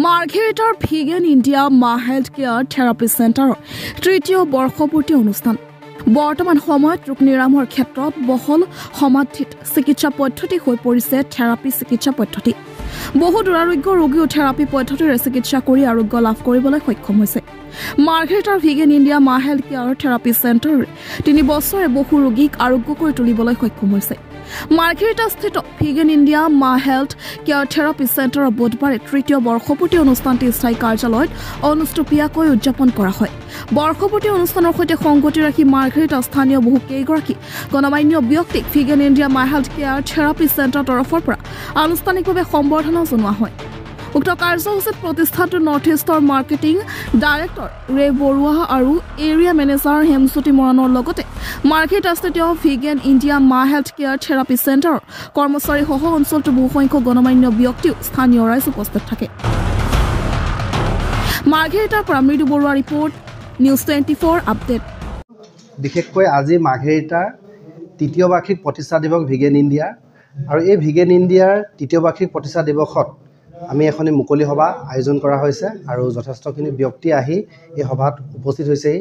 মাৰ্ঘেৰিটাৰ vegan India মা health care therapy চেণ্টাৰৰ তৃতীয় বৰ্ষপূৰ্তি অনুষ্ঠান বৰ্তমান সময়ত ৰোগ নিৰাময়ৰ ক্ষেত্ৰত বহল সমাধিত চিকিৎসা পদ্ধতি হৈ পৰিছে থেৰাপি চিকিৎসা পদ্ধতি বহু দুৰাৰোগ্য ৰোগীও থেৰাপি পদ্ধতিৰে চিকিৎসা কৰি আৰোগ্য লাভ কৰিবলৈ সক্ষম হৈছে মাৰ্ঘেৰিটাৰ ভিগেন ইণ্ডিয়া মা হেল্থ কেয়াৰ থেৰাপি চেণ্টাৰে 3 বছৰে বহু ৰোগীক আৰোগ্য কৰি তুলিবলৈ সক্ষম হৈছে মাৰ্ঘেৰিটাস্থিত ভিগেন ইণ্ডিয়া মা হেল্থ কেয়াৰ থেৰাপি চেণ্টাৰৰ বুধবাৰে তৃতীয় বৰ্ষপূৰ্তি অনুষ্ঠানটি স্থায়ী কাৰ্যালয়ত অনুষ্ঠিতভাৱে উদযাপন কৰা হয় বৰ্ষপূৰ্তি অনুষ্ঠানৰ সৈতে সংগতি ৰাখি মাৰ্ঘেৰিটা স্থানীয় বহু কেইগৰাকী গণমান্য ব্যক্তিক ভিগেন ইণ্ডিয়া মা হেল্থ কেয়াৰ থেৰাপি চেণ্টাৰৰ তৰফৰ পৰা আনুষ্ঠানিকভাৱে সম্বৰ্ধনা জনোৱা হয় উক্ত কাৰ্যসূচীত প্ৰতিষ্ঠানটোৰ নৰ্থ ইষ্টৰ মাৰ্কেটিং ডাইৰেক্টৰ ৰে বৰুৱা আৰু এৰিয়া মেনেজাৰ হেমজ্যোতি মৰাণৰ লগতে মাৰ্ঘেৰিটাস্থিত ভিগেন ইণ্ডিয়া মা হেল্থ কেয়াৰ থেৰাপি চেণ্টাৰৰ কৰ্মচাৰীসহ অঞ্চলটোৰ বহুসংখ্যক গণমান্য ব্যক্তিও স্থানীয় ৰাইজ উপস্থিত থাকে মাৰ্ঘেৰিটাৰ পৰা মৃদু বৰুৱা ৰিপৰ্ট নিউজ 24 আপডেট বিশেষকৈ আজি মাৰ্ঘেৰিটাৰ তৃতীয় বাৰ্ষিক প্ৰতিষ্ঠা দিৱস ভিগেন ইণ্ডিয়া আৰু এই ভিগেন ইণ্ডিয়াৰ তৃতীয় বাৰ্ষিক প্ৰতিষ্ঠা দিৱসত আমি এখনি মুকলি সভা আয়োজন কৰা হৈছে আৰু যথেষ্টখিনি ব্যক্তি আহি এই সভাত উপস্থিত হৈছে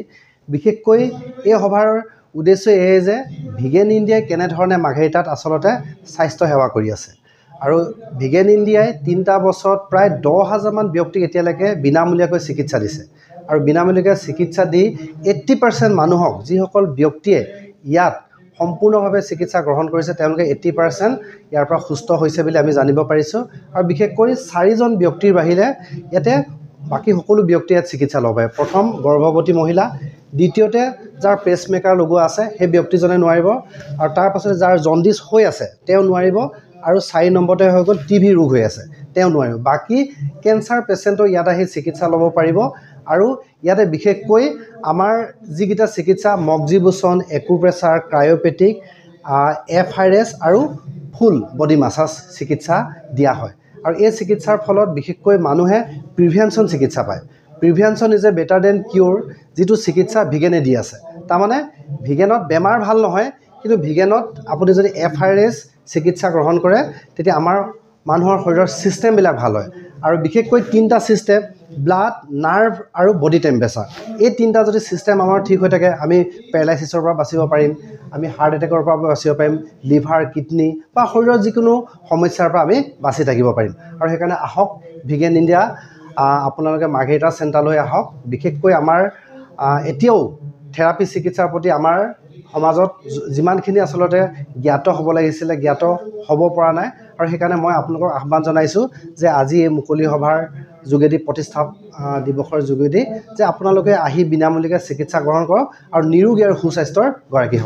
বিশেষকৈ এই সভাৰ উদ্দেশ্য এই যে ভিগেন ইণ্ডিয়াই কেনে ধৰণে মাৰ্ঘেৰিটাত আসলতে স্বাস্থ্য সেৱা কৰি আছে আৰু ভিগেন ইণ্ডিয়াই 3টা বছৰত প্ৰায় 10,000 মান ব্যক্তিক এতিয়ালৈকে বিনামূলীয়াকৈ চিকিৎসা দিছে আৰু বিনামূলীয়াকৈ চিকিৎসা দি 80% মানুহক যিসকল ব্যক্তিয়ে ইয়াত সম্পূৰ্ণভাৱে চিকিৎসা গ্ৰহণ কৰিছে তেওঁলোকে 80% ইয়াৰ পৰা সুস্থ হৈছে বুলি আমি জানিব পাৰিছো আৰু বিশেষকৈ 4জন ব্যক্তিৰ বাহিৰে ইয়াতে বাকি সকলো ব্যক্তিয়ে চিকিৎসা ল'ব পাৰে প্ৰথম গৰ্ভৱতী মহিলা দ্বিতীয়তে যাৰ পেচমেকাৰ লগোৱা আছে সেই ব্যক্তিজনে নোৱাৰিব আৰু তাৰ পাছতে যাৰ জণ্ডিছ হৈ আছে তেওঁ নোৱাৰিব আৰু 4 নম্বৰতে হৈ গ'ল টিভি ৰোগ হৈ আছে তেওঁ নোৱাৰিব বাকি কেন্সাৰ পেচেণ্টৰ ইয়াত আহি চিকিৎসা ল'ব পাৰিব আৰু ইয়াতে বিশেষকৈ আমাৰ যিকিটা চিকিৎসা মগজিবুচন একুপ্ৰেছাৰ ক্ৰায়োপেটিক FRS আৰু ফুল বডি মাসাজ চিকিৎসা দিয়া হয় আৰু এই চিকিৎসাৰ ফলত বিশেষকৈ মানুহে প্ৰিভেনশন চিকিৎসা পায় প্ৰিভেনশন ইজ এ বেটাৰ দেন কিউৰ যেটো চিকিৎসা ভিগেনে দি আছে তাৰমানে ভিগেনত বেমাৰ ভাল নহয় কিন্তু ভিগেনত আপুনি যদি FRS চিকিৎসা গ্ৰহণ কৰে তেতিয়া আমাৰ মানুহৰ শৰীৰৰ সিস্টেমবিলাক ভাল হয় আৰু বিশেষকৈ 3টা সিস্টেম ব্লাড নাৰ্ভ আৰু বডি টেম্পাৰেচাৰ এই 3টা যদি সিস্টেম আমাৰ ঠিক হৈ থাকে আমি পেৰালাইসিছৰ পৰা বাচিব পাৰিম আমি হাৰ্ট এটেকৰ পৰা বাচিব পাৰিম লিভাৰ কিডনি বা শৰীৰৰ যিকোনো সমস্যাৰ পৰা আমি বাচি থাকিব পাৰিম আৰু সেইকাৰণে আহক ভিগেন ইণ্ডিয়া আপোনালোকে মাৰ্ঘেৰিটা চেণ্টাৰলৈ আহক বিশেষকৈ আমাৰ এতিয়াও থেৰাপি চিকিৎসাৰ প্ৰতি আমাৰ সমাজত যিমানখিনি আসলতে জ্ঞাত হ'ব লাগিছিল জ্ঞাত হ'ব পৰা নাই আৰু সেইকাৰণে মই আপোনালোকক আহ্বান জনাইছোঁ যে আজি এই মুকলি সভাৰ যোগেদি প্ৰতিষ্ঠা দিৱসৰ যোগেদি যে আপোনালোকে আহি বিনামূলীয়াকৈ চিকিৎসা গ্ৰহণ কৰক আৰু নিৰোগী আৰু সুস্বাস্থ্যৰ গৰাকী